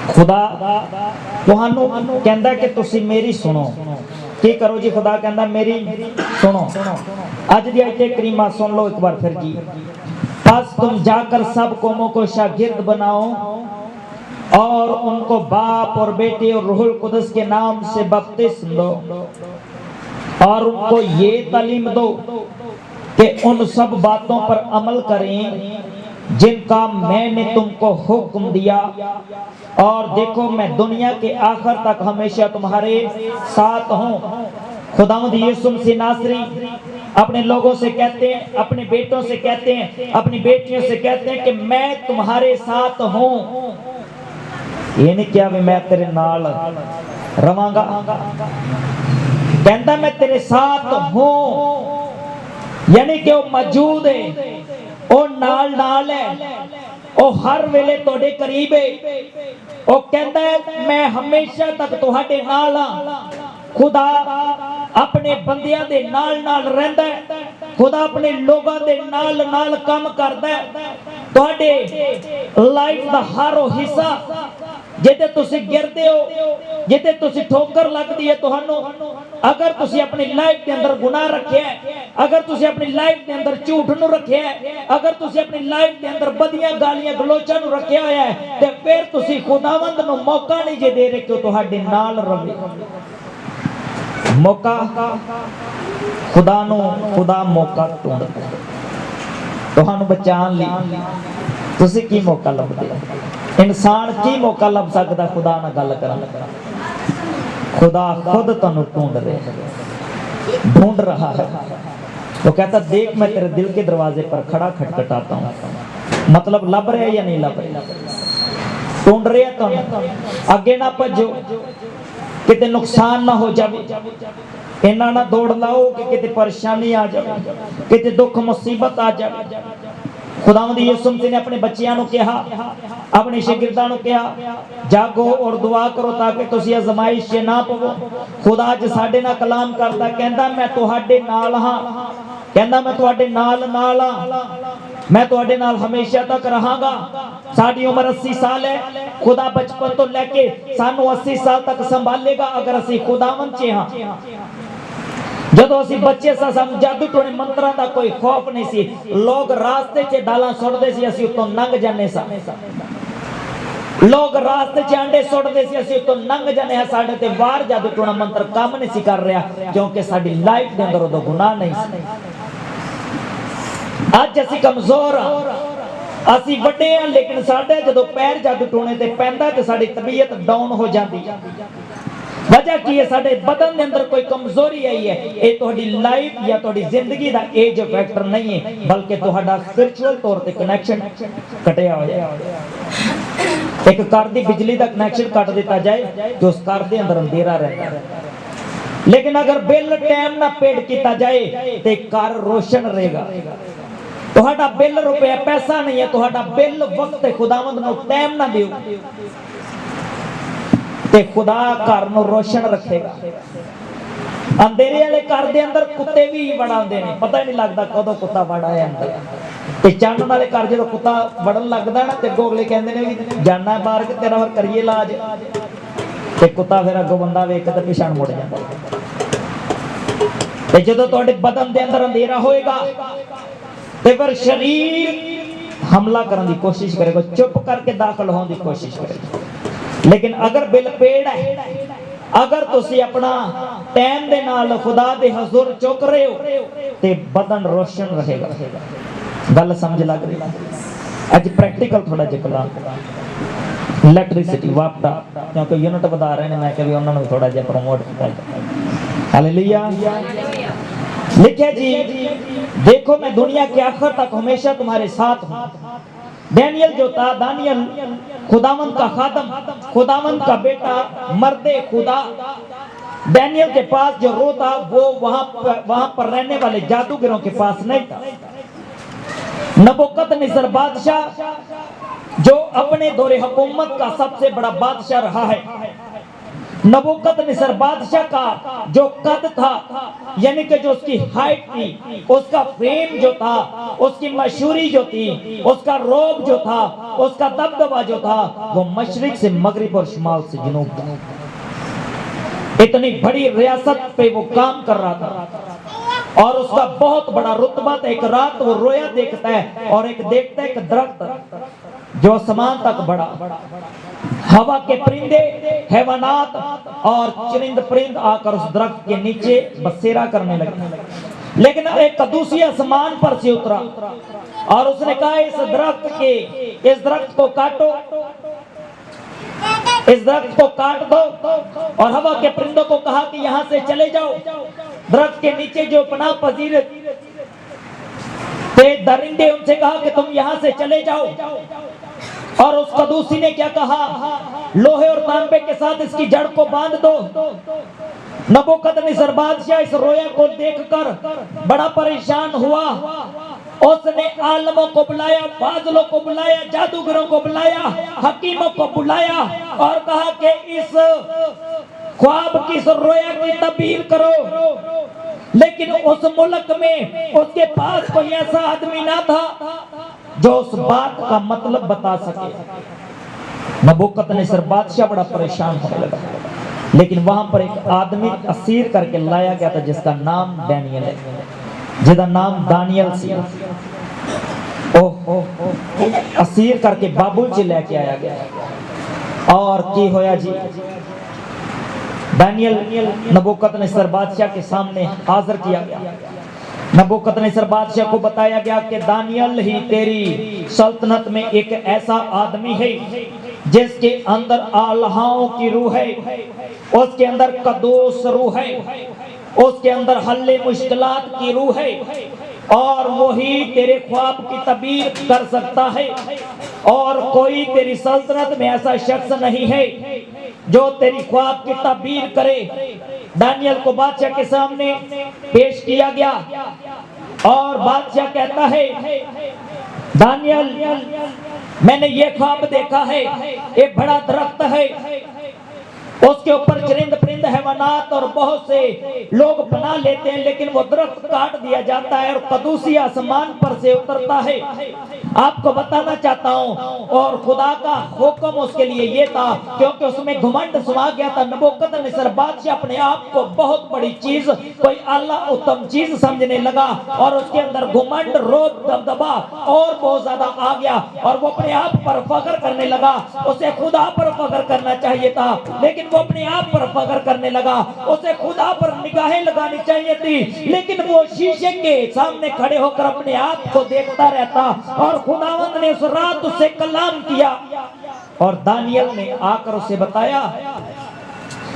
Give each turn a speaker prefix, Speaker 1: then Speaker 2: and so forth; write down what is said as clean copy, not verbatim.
Speaker 1: खुदा तुहानू कहंदा कि तुसी मेरी सुनो। की करो जी? खुदा कहंदा मेरी सुनो। अज दी आयत करीमा सुन लो एक बार फिर जी। बस तुम जाकर सब कौमों को शागिर्द बनाओ और उनको बाप और बेटे और रूहुल कुदस के नाम से बपतिस्म दो और उनको ये तालीम दो कि उन सब बातों पर अमल करें जिनका मैंने तुमको हुक्म दिया, और देखो मैं दुनिया के आखिर तक हमेशा तुम्हारे साथ हूँ। खुदावंद यीशु मसीह नासरी अपने लोगों से कहते हैं, अपने बेटों से कहते हैं, अपनी बेटियों से कहते हैं कि मैं तुम्हारे साथ हूँ। ये नहीं क्या भी मैं तेरे नाल रवांगा, कहता मैं तेरे साथ हूँ, यानी कि वो मौजूद है, वो नाल है, वो हर वेले तोड़े करीब है। वो कहता है मैं हमेशा तक तुहाडे नाल हां। खुदा अपने बंदियां दे नाल रहंदा है। खुदा अपने लोगों दे नाल काम करदा है। तुहाडे लाइफ दा हर हिस्सा जिते तुसी गिरदे हो, जिते तुसी ठोकर लगदी है तुहानू, अगर तुसी अपनी लाइफ के अंदर गुनाह रखे है, अगर तुसी अपनी लाइफ के अंदर झूठ नू रखे है, अगर तुसी अपनी लाइफ के अंदर बदियां गालियां गलोचां नू रखे होया है, ते फिर तुसी खुदावंद नू मौका नहीं जे दे रहे कि तुहाडे नाल रवे। मौका खुदा नू, खुदा मौका ढूंढदा तुहानू बचान लई। तुसी की मौका लभदे? इंसान की मौका लभ सकदा खुदा नाल गल करन? खुदा खुद तुहानू ढूंढ रहा है। वो कहता देख मैं तेरे दिल के दरवाजे पर खड़ा खटखटाता हूँ। मतलब लब रहा या नहीं लब रहा? ढूंढ रहे तुहानू। अगे ना भजो किते नुकसान ना हो जाए, इन्ना ना दौड़ लाओ कि किते परेशानी आ जाए, किते दुख मुसीबत आ जाए। खुदावंद यीशु मसीह ने अपने बच्चों को कहा, अपने शागिर्दां को कहा, जागो और दुआ करो ताकि तुसी आजमाइश च ना पवो। खुदा अज साडे नाल कलाम करदा, कहंदा मैं तुहाडे नाल हां, कहंदा मैं तुहाडे नाल हां, मैं तुहाडे नाल हमेशा तक रहांगा। साडी उम्र 80 साल है। खुदा बचपन तो लेके सानू 80 साल तक संभालेगा अगर असी खुदावंद च हां। जदों असी बच्चे सा सानू जादू टोने मंत्रा दा कोई खौफ नहीं सी। लोग रास्ते च डाला सुटदे सी, असी उत्तों लंघ जाने सा। लोग रास्ते च आंडे सुटदे सी, असी उत्तों लंघ जाने हां। साडे ते वार जादू टोना मंत्र काम नहीं सी कर रहा, क्योंकि साडी लाइफ दे अंदर उदों गुनाह नहीं सी। अज असी कमजोर हां, असी वड्डे हां, लेकिन साडे जदों पैर जादू टोने ते पैंदा ते साडी तबीयत डाउन हो जाती। वजह की है? साडे बदन के अंदर कोई कमजोरी आई है। ये तुहाडी लाइफ या तुहाडी जिंदगी दा एज फैक्टर नहीं है, बल्कि तुहाडा स्पिरिचुअल तौर ते कनैक्शन कटिया होया। एक घर दी बिजली दा कनैक्शन कट दिता जाए तो उस घर दे अंदर अंधेरा रहता है, लेकिन अगर बिल टाइम ना पेड किया जाए तो घर रोशन रहेगा। तुहाडा बिल रुपया पैसा नहीं है, तुहाडा बिल वक्त खुदावंद नूं टाइम ना दिओ ते खुदा घर नूं रोशन रखेगा। अंधेरे वाले घर दे अंदर कुत्ते भी वड़ आउंदे ने, पता ही नहीं लगता कदों कुत्ता वड़ आया अंदर। ते चानण वाले घर जो कुत्ता वड़न लगदा ना ते गोगले कहंदे ने भी जाना बाहर कि तेरा फिर करिए इलाज। ते कुत्ता फिर अगों बंदा वेख के पिछाण मुड़ जांदा। ते जदों तुहाडे बदन दे अंदर अंधेरा होएगा ते फिर शरीर हमला करने की कोशिश करेगा, चुप करके दाखिल होने की कोशिश करेगा। लेकिन अगर बिल पेड़ है, अगर तुसी अपना टाइम दे नाल खुदा दे हजूर चुक रहे हो ते बदन रोशन रहेगा। गल समझ लग रही? अज प्रैक्टिकल थोड़ा जिहा कलाम इलैक्ट्रिसिटी वापटा, क्योंकि यूनिट बधा रहे हैं, मैं कभी उन्होंने थोड़ा जिहा प्रमोट किया। हालेलुया। लिखे जी, देखो मैं दुनिया के आखिर तक हमेशा तुम्हारे साथ हूं। दानियल जो था, दानियल खुदावंद का खादम, खुदावंद का बेटा, मर्दे खुदा, दानियल के पास जो रो था वो वहां पर रहने वाले जादूगरों के पास नहीं था। नबूकदनेस्सर बादशाह जो अपने दौरे हुकूमत का सबसे बड़ा बादशाह रहा है, नबूकदनेस्सर बादशाह का जो कद था, यानी कि जो उसकी हाइट थी, उसका फेम जो था, उसकी मशहूरी जो थी, उसका रोब जो था, उसका दबदबा जो था, वो मशरिक से मगरिब और शुमाल से जनूब था। इतनी बड़ी रियासत पे वो काम कर रहा था और उसका बहुत बड़ा रुतबा था। एक रात वो रोया देखता है और एक देखता है एक दरख्त जो आसमान तक बढ़ा, हवा के परिंदे, हैवानात और चरिंद परिंद आकर उस दरख्त के नीचे बसेरा करने लगे। लेकिन एक कदूसी आसमान पर से उतरा और उसने कहा इस दरख्त को काटो, इस दरख्त को काट दो। और हवा के परिंदों को कहा कि यहां से चले जाओ। दरख्त के नीचे जो पनाह पजीर थे दरिंदे, उनसे कहा कि तुम यहां से चले जाओ। और उस कदूसी ने क्या कहा, लोहे और तांबे के साथ इसकी जड़ को बांध दो। नबूकदनेस्सर बादशाह इस रोया को देखकर बड़ा परेशान हुआ। उसने आलमों को बुलाया, फाजिलों को बुलाया, जादूगरों को बुलाया, हकीमों को बुलाया और कहा कि इस ख्वाब की, इस रोया की तबीर करो। लेकिन उस मुल्क में उसके पास कोई ऐसा आदमी ना था जो उस बात का मतलब बता सके। नबूकदनेस्सर बादशाह बड़ा परेशान होने लगा। लेकिन वहां पर एक आदमी असीर करके लाया गया था जिसका नाम दानियल है, जिसका नाम दानियल सी। असीर करके बाबुल से लेके आया गया। और की होया जी, दानियल नबूकदनेस्सर बादशाह के सामने हाजिर किया गया। नबूकदनेस्सर बादशाह को बताया गया कि दानियल ही तेरी सल्तनत में एक ऐसा आदमी है जिसके अंदर आल्हाओं की रूह है, उसके अंदर कदूस रूह है, उसके अंदर हल्ले मुश्किलात की रूह है और वही तेरे ख्वाब की तबीर कर सकता है। और कोई तेरी सल्तनत में ऐसा शख्स नहीं है जो तेरी ख्वाब की तबीर करे। दानियल को बादशाह के सामने पेश किया गया और बादशाह कहता है, दानियल मैंने ये ख्वाब देखा है, एक बड़ा दरख्त है, उसके ऊपर चरिंद परिंद हैवानात और बहुत से लोग पनाह लेते हैं, लेकिन वो दरख्त काट दिया जाता है और कदूसी आसमान पर से उतरता है। आपको बताना चाहता हूँ, और खुदा का हुक्म उसके लिए ये था क्योंकि उसमें घमंड समा गया था। नबूकदनेस्सर बादशाह अपने आप को बहुत बड़ी चीज, कोई आला उत्तम चीज समझने लगा और उसके अंदर घमंड, रोब, दबदबा और बहुत ज्यादा आ गया और वो अपने आप पर फख्र करने लगा। उसे खुदा पर फख्र करना चाहिए था, लेकिन वो अपने आप पर फख्र करने लगा। उसे खुदा पर निगाहें लगानी चाहिए थी, लेकिन वो शीशे के सामने खड़े होकर अपने आप को देखता रहता। और खुदावंद ने उस रात उससे कलाम किया और दानियल ने आकर उसे बताया